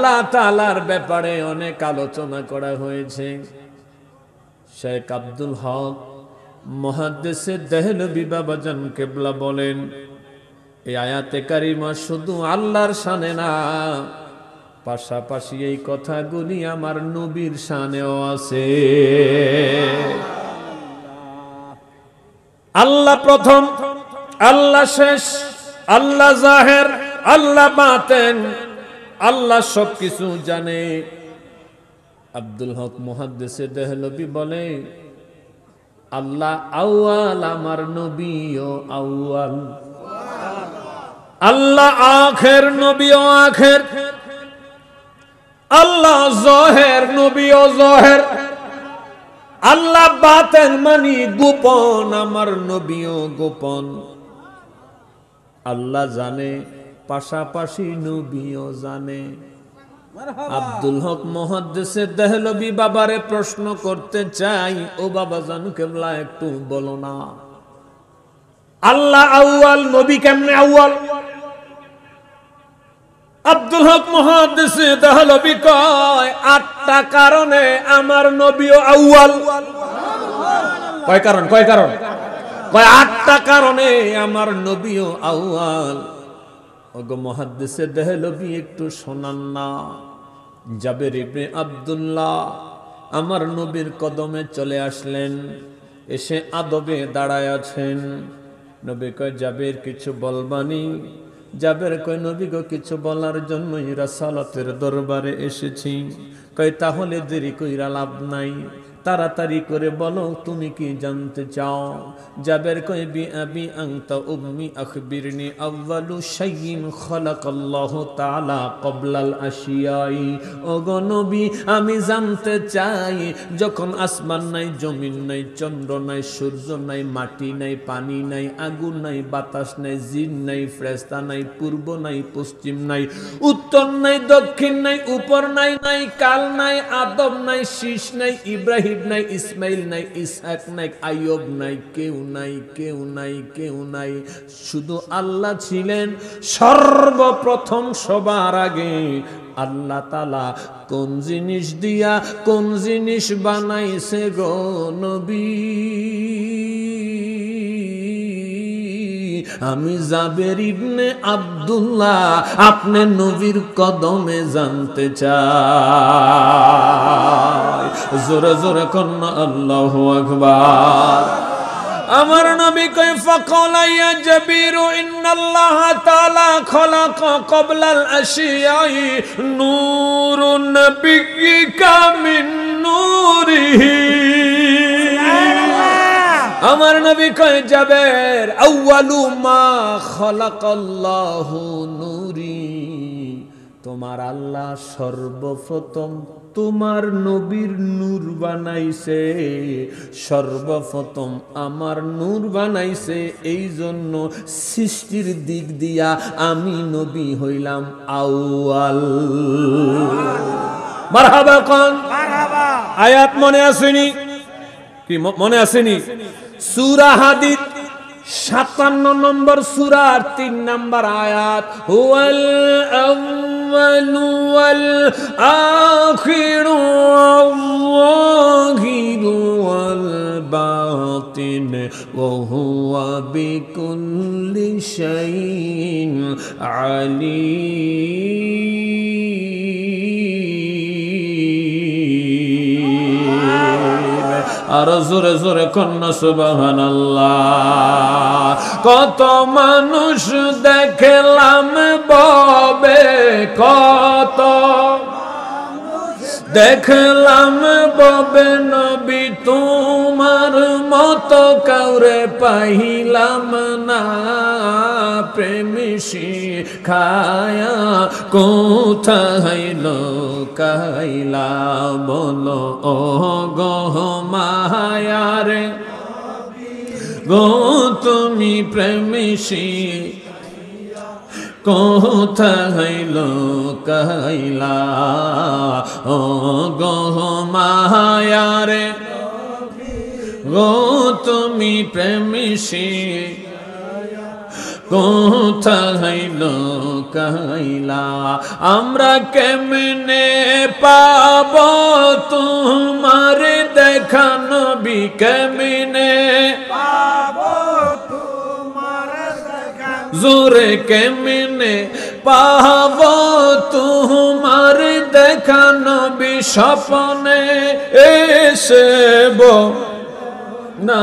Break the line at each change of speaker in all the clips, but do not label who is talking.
আল্লাহ তাআলার ব্যাপারে অনেক আলোচনা করা হয়েছে। শেখ আব্দুল হক মুহাদ্দিসে দেহলভী বাবাজান কেবলা বলেন, এই আয়াতে কারিমা শুধু আল্লাহর শানে না, পাশাপাশি এই কথাগুলি আমার নবীর শানেও আছে। আল্লাহ প্রথম, আল্লাহ শেষ, আল্লাহ জাহের, আল্লাহ বাতেন, আল্লাহ সবকিছু জানে। আব্দুল হক মুহাদ্দিসে দেহলভী বলে, আল্লাহ আউয়াল, আমার নবীও আউয়াল। আল্লাহ আখের, নবীও আখের। আল্লাহ জহের, নবীও জহের। আল্লাহ বাতেন মানি গোপন, আমার নবীও গোপন। আল্লাহ জানে, পাশাপাশি নবীও জানে। আব্দুল হক মুহাদ্দিসে দেহলভী বাবারে প্রশ্ন করতে চাই, ও বাবা জান কেবলা একটু বলো না, আল্লাহ আউয়াল, নবী কেমনে আউয়াল? আব্দুল হক মুহাদ্দিসে দেহলভী কয়, 8টা কারণে আমার নবীও আউয়াল। কয় কারণ? কয় 8টা কারণে আমার নবীও আউয়াল। ওগো মুহাদ্দিসে দেহলভী একটু শোনান না। জাবের ইবনে আব্দুল্লাহ আমার নবীর কদমে চলে আসলেন, এসে আদবে দাঁড়ায় আছেন। নবী কয়, জাবের কিছু বলবানি? জাবের কয়, নবী গো কিছু বলার জন্যই রাসালাতের দরবারে এসেছি। কয়, তাহলে দেরি কইরা লাভ নাই, তাড়াতাড়ি করে বলো তুমি কি জানতে চাও? জাবের কয়, বি আবি আনতা উম্মি আখবিরনি আউয়ালু শাইইন খালাকাল্লাহু তাআলা ক্বাবলাল আশিয়াই। ওগো নবী, আমি জানতে চাই, যখন আসমান নাই, জমিন নাই, চন্দ্র নাই, সূর্য নাই, মাটি নাই, পানি নাই, আগুন নাই, বাতাস নাই, জিন নাই, ফেরেশতা নাই, পূর্ব নাই, পশ্চিম নাই, উত্তর নাই, দক্ষিণ নাই, উপর নাই, নাই কাল নাই, আদম নাই, শীষ নাই, ইব্রাহিম নাই, ইসমাইল নাই, ইসহাক নাই, আইয়ুব নাই, কেউ নাই, কেউ নাই, কেউ নাই, শুধু আল্লাহ ছিলেন সর্বপ্রথম, সবার আগে। আল্লাহ তাআলা কোন জিনিস দিয়া কোন জিনিস বানাইছে গো নবী? আমি জাবের ইবনে আব্দুল্লাহ আপনি নবীর কদমে জানতে চাই। জোরে জোরে কন্না আল্লাহু আকবার। আমার নবী কয়, ফাকালা ইয়া জাবির ইন্নাল্লাহা তাআলা খালাকা ক্বাবলাল আশিয়াই নূরুন নাবিয়্যিকা মিন নূরিহি। আমার নবী কয়, জাবের আউয়ালু মা খালাকাল্লাহু নূরি, তোমার আল্লাহ সর্বপ্রথম তোমার নবীর নূর বানাইছে, সর্বপ্রথম আমার নূর বানাইছে। এই জন্য সৃষ্টির দিক দিয়া আমি নবী হইলাম আউয়াল। মারহাবা কোন মারহাবা। আয়াত মনে আসেনি? কি মনে আসেনি? সূরা হাদীদ 57 নম্বর সূরার 3 নম্বর আয়াত, হুয়াল আউয়ালু ওয়াল আখিরু ওয়াল-যাহিরু ওয়াল বাতিন ওয়া হুয়া বিকুল্লি শাইইন আলীম। আর জোরে জোরে কন্না সুবহানাল্লাহ। কত মানুষ দেখলাম ববে, কত দেখলাম ববে, নবী তোমার মতো কাউরে পাইলাম না। প্রেম শিখায়া কোথায় লোকাইলা বলো ও গো মায়ারে গো, তুমি প্রেম কোথায় লোকাইলা ও গো মায়ারে গো, তুমি প্রেম কোথায় লুকাইলা আমরা কেমনে পাব তোমার দেখা নবী কেমনে পাব তোমার দেখা জোরে কেমনে পাব তোমার দেখা নবী স্বপ্নে এসে না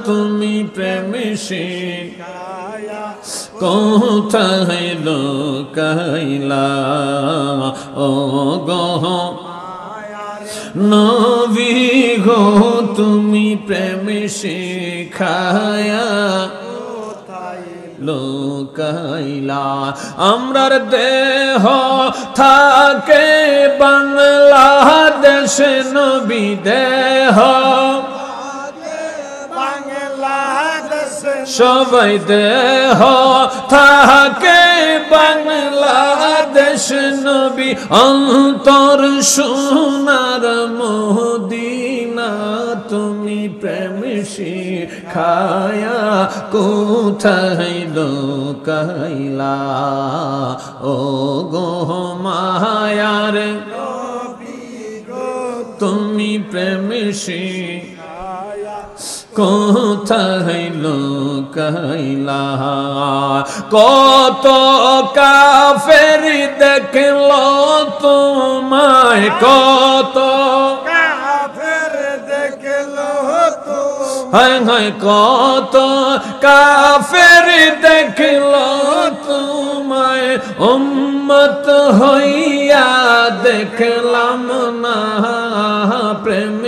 তুমি প্রেম শিখায়া কোথায় লুকাইলা ও গো নবী গো তুমি প্রেম শিখায়া লুকাইলা আমরার দেহ থাকে বাংলাদেশে নবী দেহ সবাই দেহ থাকে বাংলাদেশ নবী অন্তর সোনার মদিনা তুমি প্রেম শিখায়া কোথায় লুকাইলা ও গো মায়ার তুমি প্রেম শিখায়া কোথায় লুকাইলা কত কাফের দেখল তোমায় কত কাফের দেখল হায় হায় কত কাফের দেখল তোমায় উম্মত হইয়া দেখলাম না প্রেম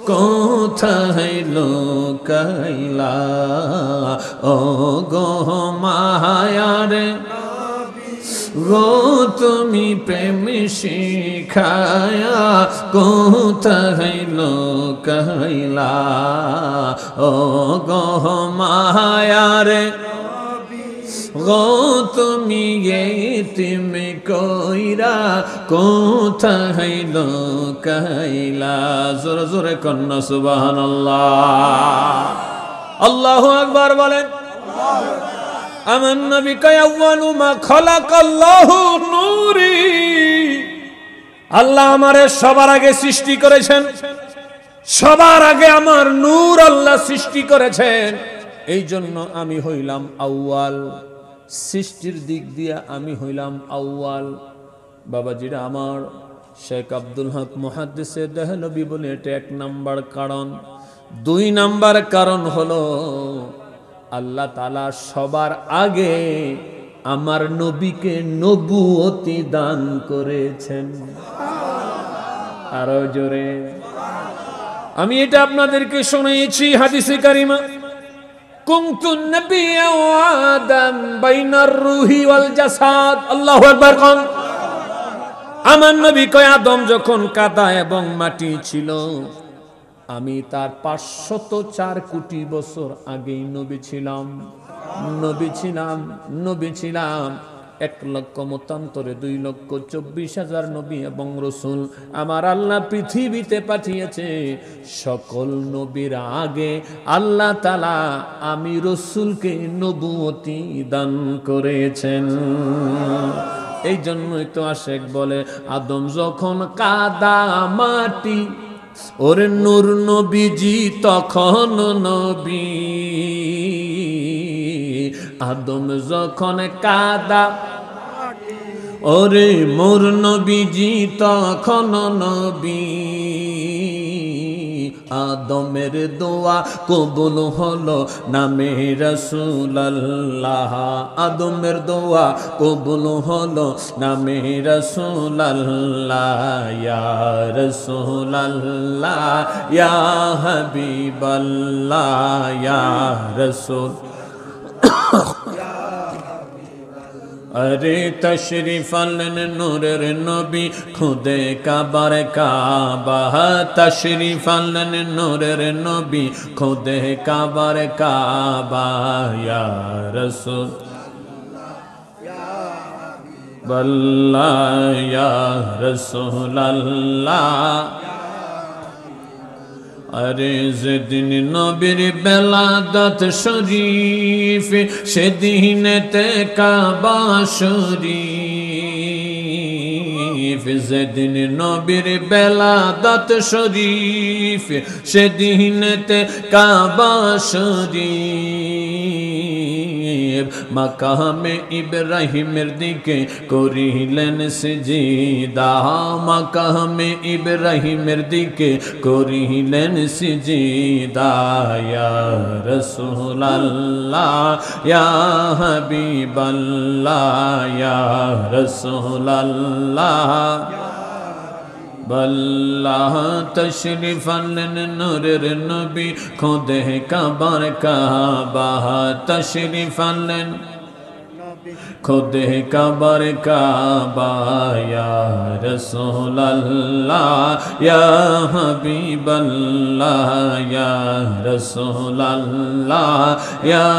কোথায় লুকাইলা ও গো মায়ার গো তুমি প্রেম শিখায়া কোথায় লুকাইলা ও গো মায়ার গো তুমি এতিম কইরা কোথায় লুকাইলা জোরে জোরে কন্না সুবহানাল্লাহ আল্লাহু আকবার বলেন আমান নবী কায়াওয়ালু মা খালাকাল্লাহু নূরি আল্লাহ আমারে সবার আগে সৃষ্টি করেছেন সবার আগে আমার নূর আল্লাহ সৃষ্টি করেছেন এই জন্য আমি হইলাম আউয়াল সৃষ্টির দিক দিয়ে আমি হইলাম আউয়াল বাবাজিরা আমার শেখ আব্দুল হক মুহাদ্দিসে দেহলভী বলে এটা 1 নাম্বার কারণ 2 নাম্বার কারণ হলো আল্লাহ তাআলা সবার আগে আমার নবীকে নবুয়তি দান করেছেন আরো জোরে আমি এটা আপনাদেরকে শুনিয়েছি হাদিসে কারিমা কুনতু নবিয়্যা ওয়া আদম বাইনার রূহি ওয়াল জাসাদ আল্লাহু আকবার কোন আমার নবী কয় আদম যখন কাদা এবং মাটি ছিল আমি তার 504 কোটি বছর আগেই নবী ছিলাম 1 লক্ষ মতান্তরে 2,24,000 নবী এবং রাসূল আমার আল্লাহ পৃথিবীতে পাঠিয়েছে সকল নবীর আগে আল্লাহ তাআলা আমি রাসূলকে নবুয়তি দান করেছেন এই জন্যই তো আশেক বলে আদম যখন কাদা মাটি ওরে নূর নবীজি তখন নবী আদম যখন কাদা ওরে মোর নবীজি তখন নবী আদমের দোয়া কবুল হলো নামে রাসূলুল্লাহ আদমের দোয়া কবুল হলো নামে রাসূলুল্লাহ ইয়া রাসূলুল্লাহ ইয়া হাবিবাল্লাহ ইয়া রাসূল अरे तशरीफ नूरेर नबी खुदे काबार काबा तशरीफ नूरेर नबी खुदे काबार काबा या रसूल बल्ला या रसूल अल्लाह আরে যেদিন নবীর বেলাদত শরীফ সেদিনেতে কাবা শরীফ, যেদিন নবীর বেলাদত শরীফ সেদিনেতে কাবা শরীফ, মাকামে ইব্রাহিমের দিকে করিলেন সিজদা, মাকামে ইব্রাহিমের দিকে করিলেন সিজদা। ইয়া রাসূলুল্লাহ ইয়া হাবিবাল্লাহ ইয়া রাসূলুল্লাহ বল্লাহ তশরিফ আনলেন নূরের নবী খোদে কাবার কাবা, তশরিফ আনলেন খুদে কাবার কাবা। ইয়া রাসূলুল্লাহ ইয়া হাবিবাল্লাহ ইয়া রাসূলুল্লাহ ইয়া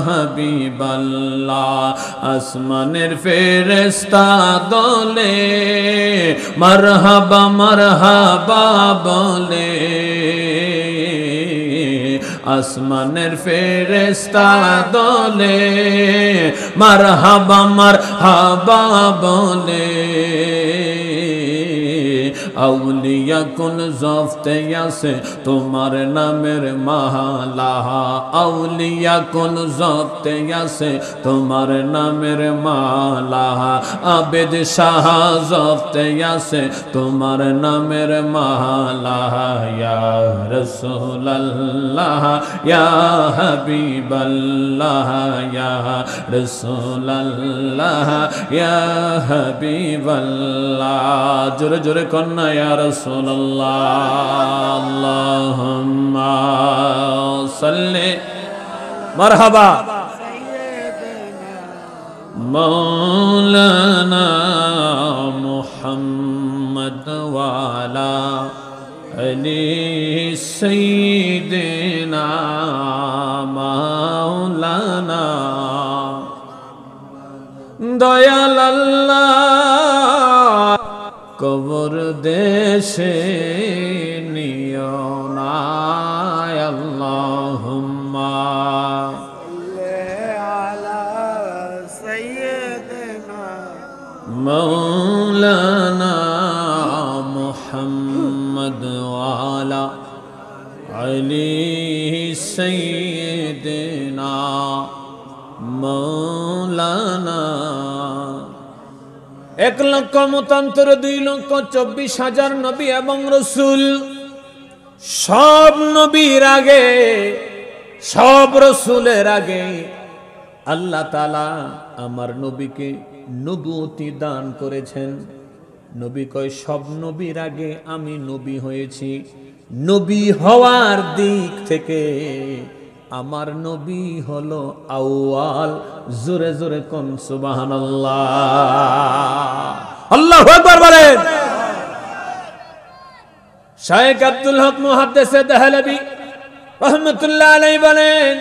হাবিবাল্লাহ। আসমানের ফেরেশতা দলে মারহাবা মারহাবা বলে, আসমানের ফেরেশতা দলে মারহাবা মারহাবা বলে। আউলিয়া কুল জফতে আছে তোমার নামের মালা, আউলিয়া কুল জফতে আছে তোমার নামের মালা, আবেদ শাহ জফতে আছে তোমার নামের মালা। ইয়া রাসূলুল্লাহ ইয়া হাবিবাল্লাহ ইয়া রাসূলুল্লাহ ইয়া হাবিবাল্লাহ। জোরে জোরে কন্যা ইয়া রাসূলুল্লাহ। আল্লাহুম্মা সাল্লি মারহাবা মাওলানা মুহাম্মদ ওয়া আলা আলি সাইয়্যিদিনা মাওলানা। দয়াল আল্লাহ কবর দেশে নিও না, আল্লাহুম্মা আলা সাইয়্যিদিনা মাওলানা মুহাম্মদ ওয়া আলা আলি সাইয়্যিদিনা মাওলানা। 1,25,24,000 নবী এবং রসুল, সব নবীর আগে সব রসুলের আগে আল্লাহ তাআলা আমার নবীকে নবুয়তি দান করেছেন। নবী কয় সব নবীর আগে আমি নবী হয়েছি, নবী হওয়ার দিক থেকে আমার নবী হলো আউয়াল। জোরে জোরে কোন সুবহানাল্লাহ। আল্লাহু আকবার বলেন। শাইখ আব্দুল হক মুহাদ্দিস দেহলভী রাহমাতুল্লাহ আলাইহি বলেন